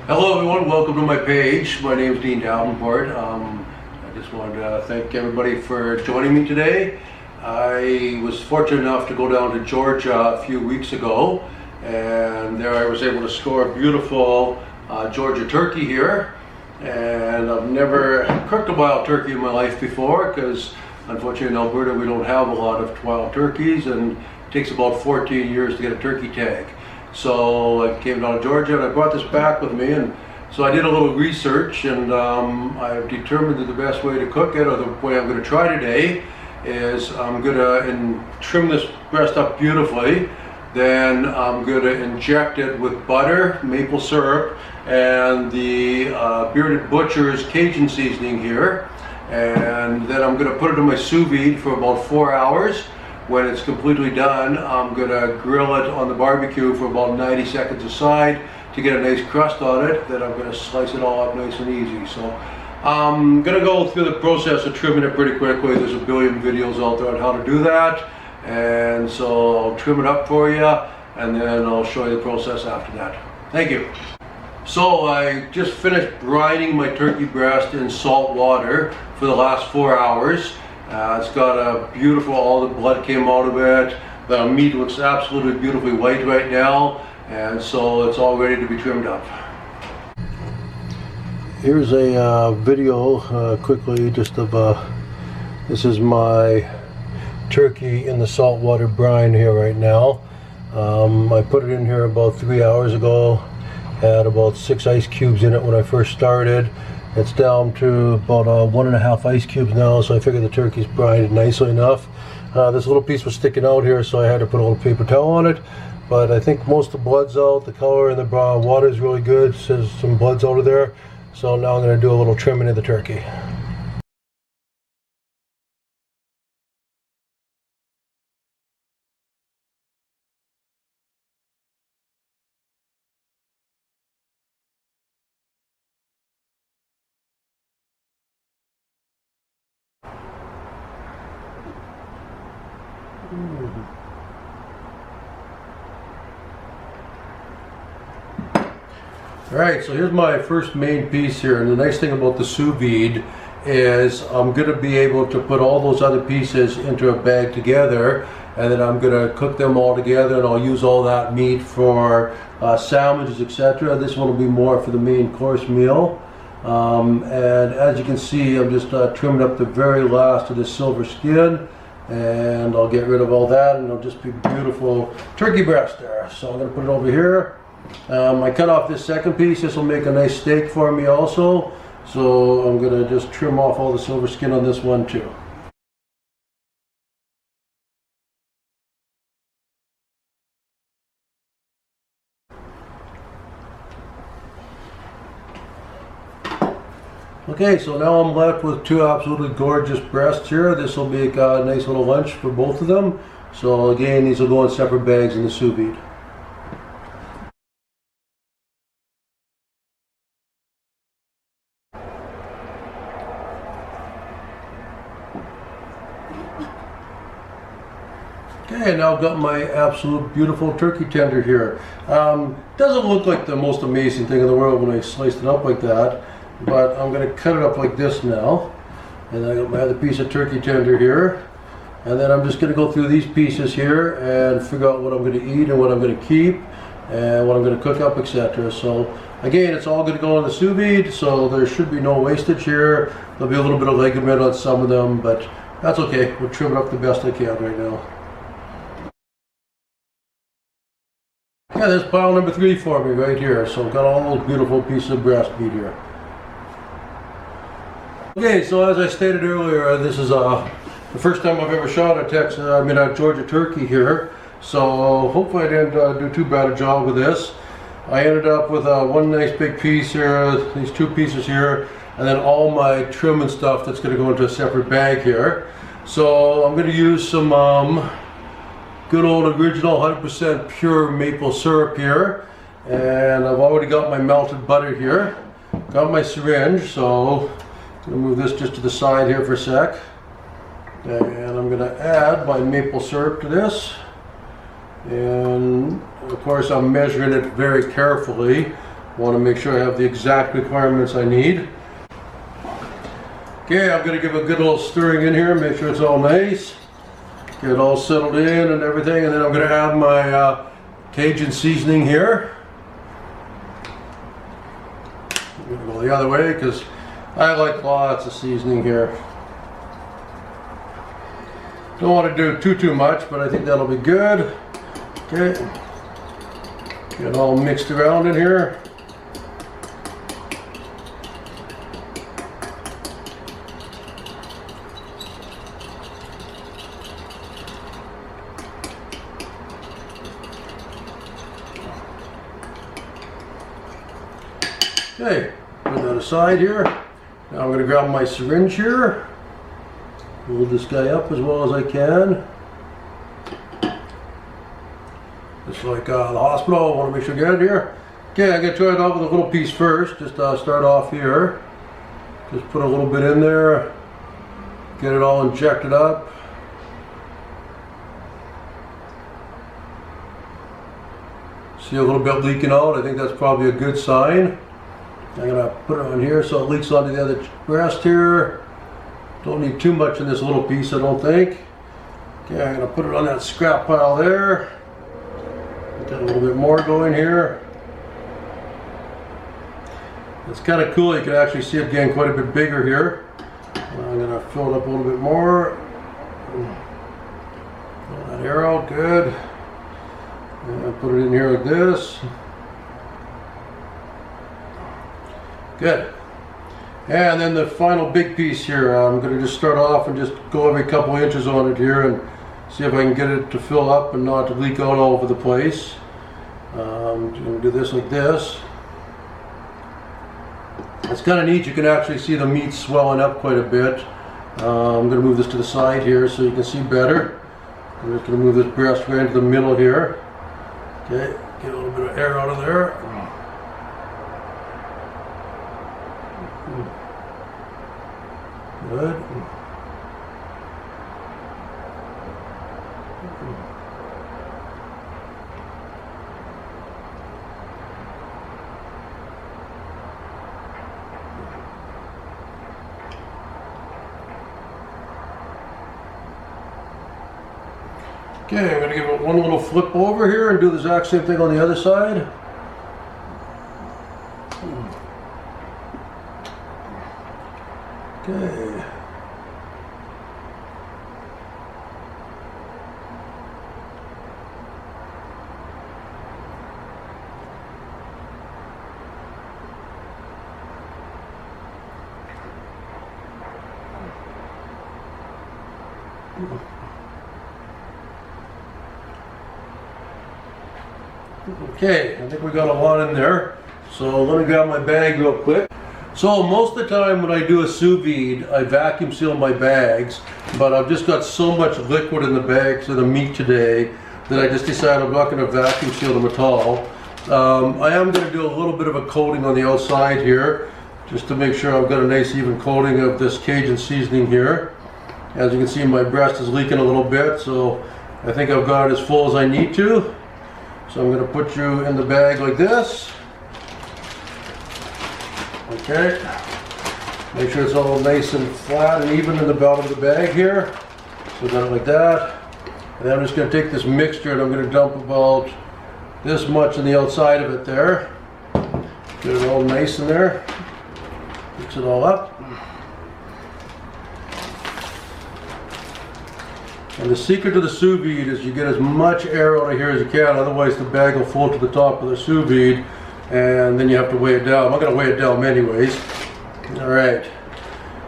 Hello everyone, welcome to my page. My name is Dean Davenport. I just wanted to thank everybody for joining me today. I was fortunate enough to go down to Georgia a few weeks ago, and there I was able to score a beautiful Georgia turkey here. And I've never cooked a wild turkey in my life before because unfortunately in Alberta we don't have a lot of wild turkeys, and it takes about 14 years to get a turkey tag. So I came down to Georgia and I brought this back with me, and so I did a little research, and I've determined that the best way to cook it, or the way I'm going to try today, is I'm going to trim this breast up beautifully. Then I'm going to inject it with butter, maple syrup, and the Bearded Butcher's Cajun seasoning here. And then I'm going to put it in my sous vide for about 4 hours. When it's completely done, I'm going to grill it on the barbecue for about 90 seconds aside to get a nice crust on it. Then I'm going to slice it all up nice and easy. So I'm going to go through the process of trimming it pretty quickly. There's a billion videos out there on how to do that. And so I'll trim it up for you, and then I'll show you the process after that. Thank you. So I just finished brining my turkey breast in salt water for the last 4 hours. It's got a beautiful, all the blood came out of it. The meat looks absolutely beautifully white right now, and so it's all ready to be trimmed up. Here's a video quickly just of this is my turkey in the saltwater brine here right now. I put it in here about 3 hours ago. Had about 6 ice cubes in it when I first started. It's down to about 1.5 ice cubes now, so I figured the turkey's brined nicely enough. This little piece was sticking out here, so I had to put a little paper towel on it. But I think most of the blood's out. The color in the water is really good. It says some blood's out of there. So now I'm going to do a little trimming of the turkey. Alright, so here's my first main piece here, and the nice thing about the sous vide is I'm going to be able to put all those other pieces into a bag together, and then I'm going to cook them all together, and I'll use all that meat for sandwiches, etc. This one will be more for the main course meal. And as you can see, I'm just trimming up the very last of this silver skin, and I'll get rid of all that, and it'll just be beautiful turkey breast there. So I'm going to put it over here. I cut off this second piece. This will make a nice steak for me also. So I'm going to just trim off all the silver skin on this one too. Okay, so now I'm left with two absolutely gorgeous breasts here. This will be a nice little lunch for both of them. So again, these will go in separate bags in the sous vide. Okay, now I've got my absolute beautiful turkey tender here. Doesn't look like the most amazing thing in the world when I sliced it up like that, but I'm going to cut it up like this now. And I got my other piece of turkey tender here. And then I'm just going to go through these pieces here and figure out what I'm going to eat and what I'm going to keep and what I'm going to cook up, etc. So again, it's all going to go in the sous vide, so there should be no wastage here. There'll be a little bit of ligament on some of them, but that's okay. We'll trim it up the best I can right now. Yeah, there's pile number 3 for me right here. So I've got all those beautiful pieces of breast meat here. Okay, so as I stated earlier, this is the first time I've ever shot a Georgia turkey here. So hopefully I didn't do too bad a job with this. I ended up with one nice big piece here, these 2 pieces here, and then all my trim and stuff that's going to go into a separate bag here. So I'm going to use some good old original 100% pure maple syrup here, and I've already got my melted butter here, got my syringe, so I'm going to move this just to the side here for a sec, and I'm going to add my maple syrup to this, and of course I'm measuring it very carefully Want to make sure I have the exact requirements I need. Okay, I'm going to give a good little stirring in here, make sure it's all nice. Get it all settled in and everything, and then I'm going to add my Cajun seasoning here. I'm going to go the other way because I like lots of seasoning here. Don't want to do too much, but I think that'll be good. Okay, get it all mixed around in here. Okay, put that aside here. Now I'm going to grab my syringe here. Hold this guy up as well as I can. Just like the hospital, I want to make sure I get it here. Okay, I'm going to try it out with a little piece first. Just start off here. Just put a little bit in there. Get it all injected up. See a little bit leaking out. I think that's probably a good sign. I'm going to put it on here so it leaks onto the other breast here. Don't need too much in this little piece, I don't think. Okay, I'm going to put it on that scrap pile there. Get a little bit more going here. It's kind of cool, you can actually see it getting quite a bit bigger here. I'm going to fill it up a little bit more. Pull that air out, good. And put it in here like this. Good. And then the final big piece here, I'm going to just start off and just go every couple inches on it here and see if I can get it to fill up and not to leak out all over the place. I'm going to do this like this. It's kind of neat, you can actually see the meat swelling up quite a bit. I'm going to move this to the side here so you can see better. I'm just going to move this breast right into the middle here. Okay, get a little bit of air out of there. Good. Okay, I'm going to give it one little flip over here and do the exact same thing on the other side. Okay. Okay, I think we got a lot in there. So let me grab my bag real quick. So most of the time when I do a sous vide, I vacuum seal my bags, but I've just got so much liquid in the bags of the meat today that I just decided I'm not going to vacuum seal them at all. I am going to do a little bit of a coating on the outside here, just to make sure I've got a nice even coating of this Cajun seasoning here. As you can see, my breast is leaking a little bit, so I think I've got it as full as I need to. So I'm going to put you in the bag like this. Okay, make sure it's all nice and flat and even in the bottom of the bag here. So done it like that. And then I'm just going to take this mixture and I'm going to dump about this much on the outside of it there. Get it all nice in there. Mix it all up. And the secret to the sous vide is you get as much air out of here as you can, otherwise the bag will float to the top of the sous vide and then you have to weigh it down. I'm not going to weigh it down anyways. Alright.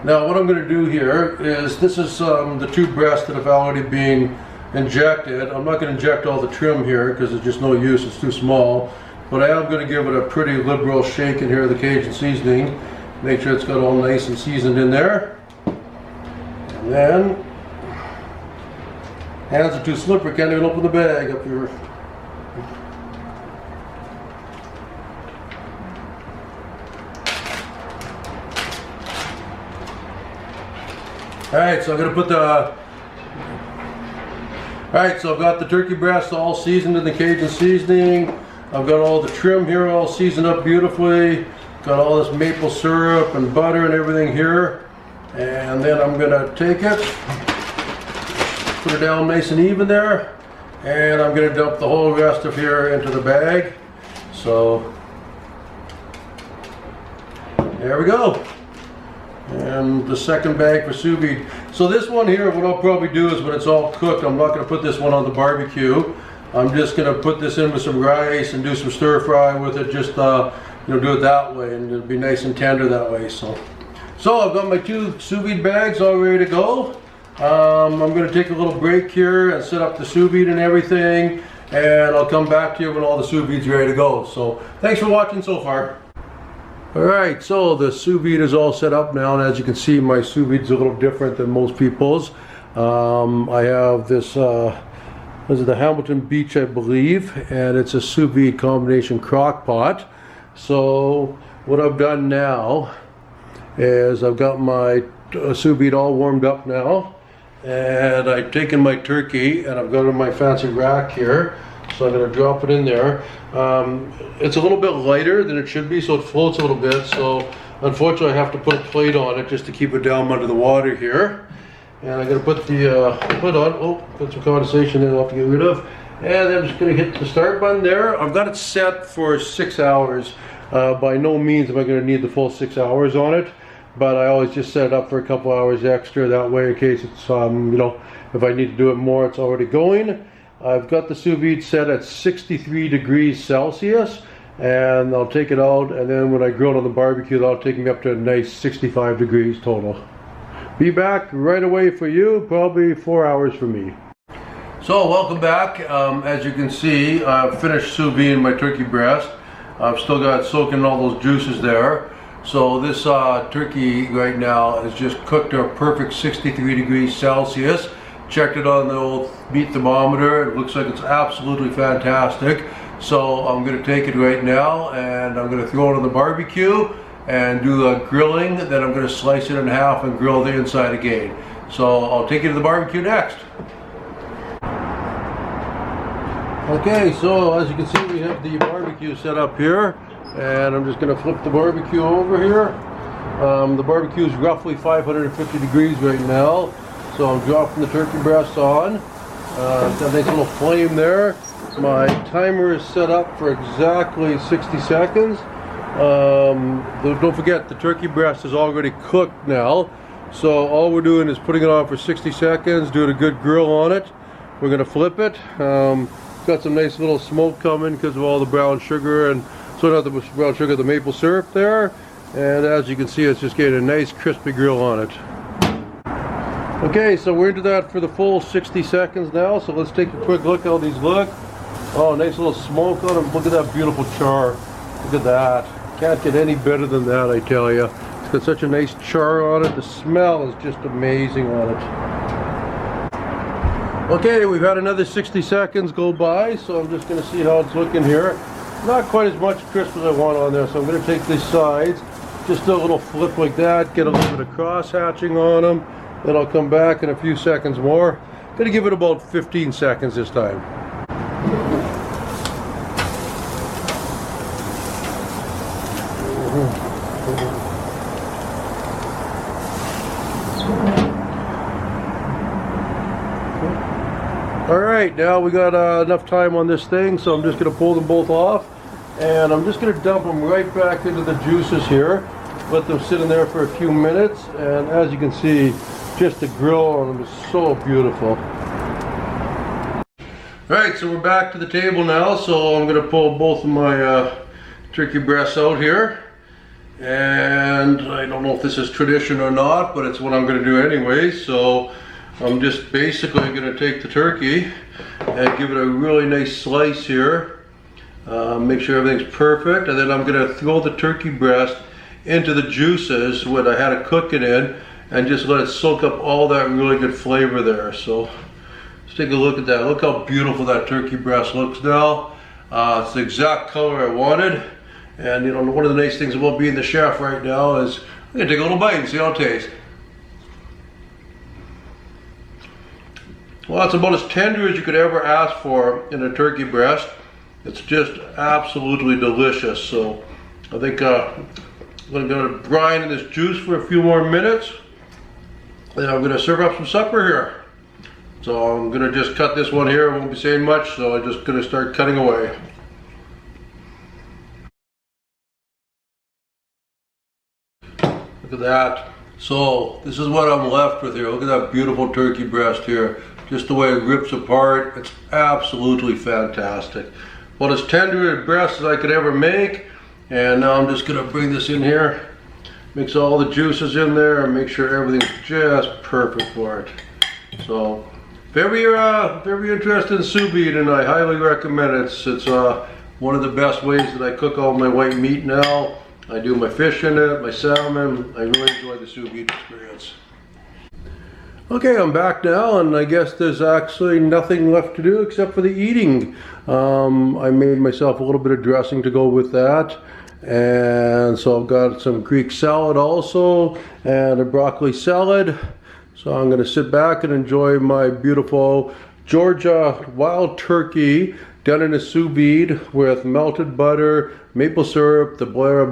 Now what I'm going to do here is, this is the two breasts that have already been injected. I'm not going to inject all the trim here because there's just no use, it's too small. But I am going to give it a pretty liberal shake in here of the Cajun seasoning. Make sure it's got all nice and seasoned in there. And then, hands are too slippery, can't even open the bag up here. Alright, so I'm going to put the... Alright, so I've got the turkey breast all seasoned in the Cajun seasoning. I've got all the trim here all seasoned up beautifully. Got all this maple syrup and butter and everything here. And then I'm gonna take it, put it down nice and even there. And I'm gonna dump the whole rest of here into the bag. So, there we go. And the second bag for sous vide. So this one here, what I'll probably do is when it's all cooked, I'm not going to put this one on the barbecue. I'm just going to put this in with some rice and do some stir fry with it. Just do it that way, and it'll be nice and tender that way. So I've got my 2 sous vide bags all ready to go. I'm going to take a little break here and set up the sous vide and everything, and I'll come back to you when all the sous vide's ready to go. So thanks for watching so far. Alright, so the sous vide is all set up now, and as you can see, my sous vide is a little different than most people's. I have this, this is the Hamilton Beach, I believe, and it's a sous vide combination crock pot. So what I've done now is I've got my sous vide all warmed up now, and I've taken my turkey and I've got it in my fancy rack here. So I'm going to drop it in there. It's a little bit lighter than it should be, so it floats a little bit. So unfortunately I have to put a plate on it just to keep it down under the water here. And I'm going to put the lid on. Oh, got some condensation there I'll have to get rid of. And then I'm just going to hit the start button there. I've got it set for 6 hours. By no means am I going to need the full 6 hours on it, but I always just set it up for a couple hours extra. That way, in case it's if I need to do it more, it's already going. I've got the sous vide set at 63 degrees Celsius, and I'll take it out, and then when I grill it on the barbecue, that'll take me up to a nice 65 degrees total. Be back right away for you, probably 4 hours for me. So welcome back. As you can see, I've finished sous vide my turkey breast. I've still got it soaking all those juices there. So this turkey right now is just cooked to a perfect 63 degrees Celsius. Checked it on the old meat thermometer. It looks like it's absolutely fantastic. So I'm going to take it right now and I'm going to throw it on the barbecue and do the grilling. Then I'm going to slice it in half and grill the inside again. So I'll take it to the barbecue next. Okay, so as you can see, we have the barbecue set up here, and I'm just going to flip the barbecue over here. The barbecue is roughly 550 degrees right now. So I'm dropping the turkey breast on. Got a nice little flame there. My timer is set up for exactly 60 seconds. Don't forget, the turkey breast is already cooked now. So all we're doing is putting it on for 60 seconds, doing a good grill on it. We're going to flip it. Got some nice little smoke coming because of all the brown sugar, and so not the brown sugar, the maple syrup there. And as you can see, it's just getting a nice crispy grill on it. Okay, so we're into that for the full 60 seconds now, so let's take a quick look how these look. Oh, nice little smoke on them. Look at that beautiful char. Look at that. Can't get any better than that, I tell you. It's got such a nice char on it. The smell is just amazing on it. Okay, we've had another 60 seconds go by, so I'm just going to see how it's looking here. Not quite as much crisp as I want on there, so I'm going to take these sides, just do a little flip like that, get a little bit of cross hatching on them. Then I'll come back in a few seconds more. Gonna give it about 15 seconds this time. Alright, now we got enough time on this thing, so I'm just gonna pull them both off. And I'm just gonna dump them right back into the juices here. Let them sit in there for a few minutes, and as you can see, just the grill on them is so beautiful. Alright, so we're back to the table now, so I'm going to pull both of my turkey breasts out here. And I don't know if this is tradition or not, but it's what I'm going to do anyway. So I'm just basically going to take the turkey and give it a really nice slice here. Make sure everything's perfect, and then I'm going to throw the turkey breast into the juices what I had it cooking in, and just let it soak up all that really good flavor there. So let's take a look at that. Look how beautiful that turkey breast looks now. It's the exact color I wanted. And you know, one of the nice things about being the chef right now is I'm gonna take a little bite and see how it tastes. Well, it's about as tender as you could ever ask for in a turkey breast. It's just absolutely delicious. So I think I'm going to brine in this juice for a few more minutes. And I'm going to serve up some supper here. So I'm going to just cut this one here. I won't be saying much, so I'm just going to start cutting away. Look at that. So this is what I'm left with here. Look at that beautiful turkey breast here. Just the way it rips apart. It's absolutely fantastic. Well, as tender a breast as I could ever make. And now I'm just going to bring this in here. Mix all the juices in there and make sure everything's just perfect for it. So if ever you're interested in sous vide, and I highly recommend it. It's one of the best ways that I cook all my white meat now. I do my fish in it, my salmon. I really enjoy the sous vide experience. Okay, I'm back now, and I guess there's actually nothing left to do except for the eating. I made myself a little bit of dressing to go with that. And so I've got some Greek salad also, and a broccoli salad. So I'm going to sit back and enjoy my beautiful Georgia wild turkey done in a sous vide with melted butter, maple syrup, the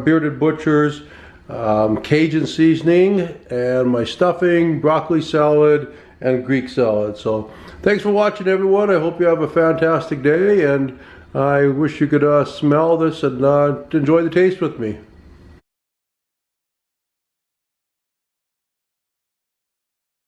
Bearded Butcher's Cajun seasoning, and my stuffing, broccoli salad, and Greek salad. So thanks for watching, everyone. I hope you have a fantastic day, and I wish you could smell this and enjoy the taste with me.